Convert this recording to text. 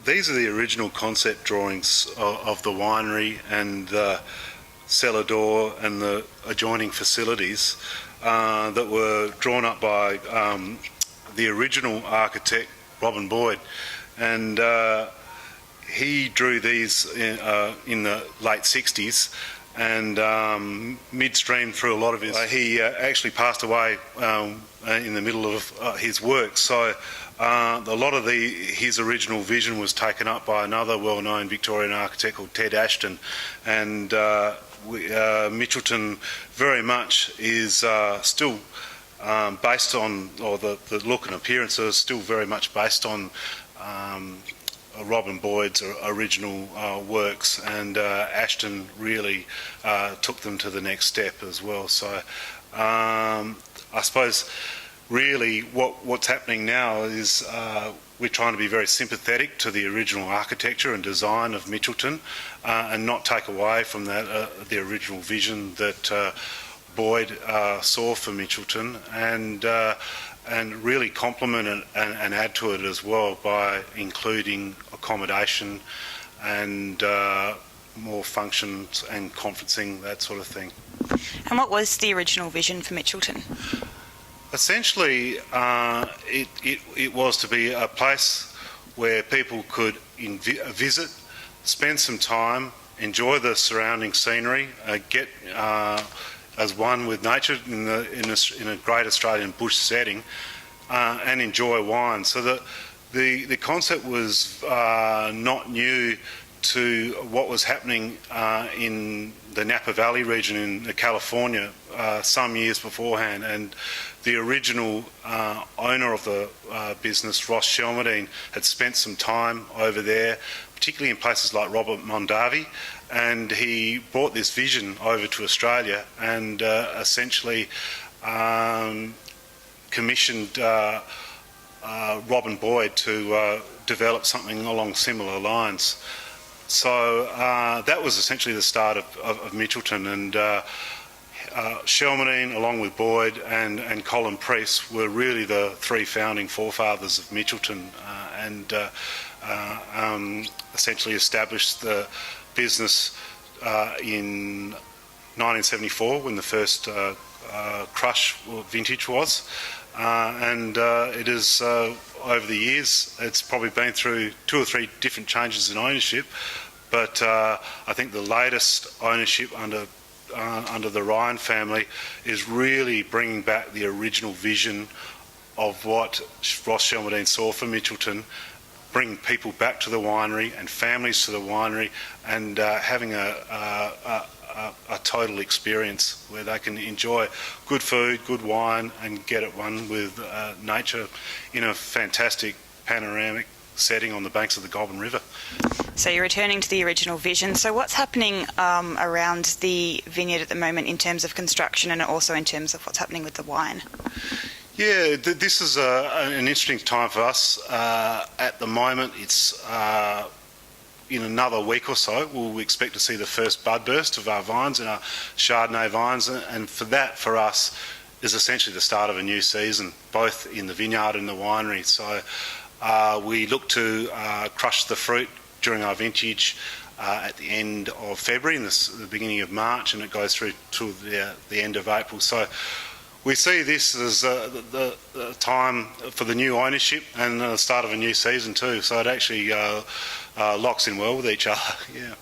These are the original concept drawings of the winery and the cellar door and the adjoining facilities that were drawn up by the original architect, Robin Boyd. And he drew these in the late 60s, and midstream through a lot of his... he actually passed away in the middle of his work, so a lot of his original vision was taken up by another well-known Victorian architect called Ted Ashton, and Mitchelton very much is still based on, or the look and appearance is still very much based on Robin Boyd's original works, and Ashton really took them to the next step as well. So I suppose really what's happening now is we're trying to be very sympathetic to the original architecture and design of Mitchelton, and not take away from that the original vision that Boyd saw for Mitchelton, and really complement it and add to it as well by including accommodation and more functions and conferencing, that sort of thing. And what was the original vision for Mitchelton? Essentially, it was to be a place where people could visit, spend some time, enjoy the surrounding scenery, get as one with nature in a great Australian bush setting, and enjoy wine. So the concept was not new to what was happening in the Napa Valley region in California some years beforehand, and the original owner of the business, Ross Shelmerdine, had spent some time over there, particularly in places like Robert Mondavi, and he brought this vision over to Australia and essentially commissioned Robin Boyd to develop something along similar lines. So that was essentially the start of Mitchelton, and Shelmerdine, along with Boyd and Colin Priest, were really the three founding forefathers of Mitchelton, and essentially established the business in 1974 when the first crush vintage was, and it is over the years it's probably been through 2 or 3 different changes in ownership, but I think the latest ownership under the Ryan family is really bringing back the original vision of what Ross Shelmerdine saw for Mitchelton, bringing people back to the winery and families to the winery, and having a total experience where they can enjoy good food, good wine, and get at one with nature in a fantastic panoramic setting on the banks of the Goulburn River. So you're returning to the original vision. So what's happening around the vineyard at the moment in terms of construction, and also in terms of what's happening with the wine? Yeah, this is an interesting time for us. At the moment, it's in another week or so, we'll expect to see the first bud burst of our vines and our Chardonnay vines, and for us, is essentially the start of a new season, both in the vineyard and the winery. So we look to crush the fruit during our vintage at the end of February and the beginning of March, and it goes through to the end of April. So we see this as the time for the new ownership and the start of a new season too. So it actually locks in well with each other. Yeah.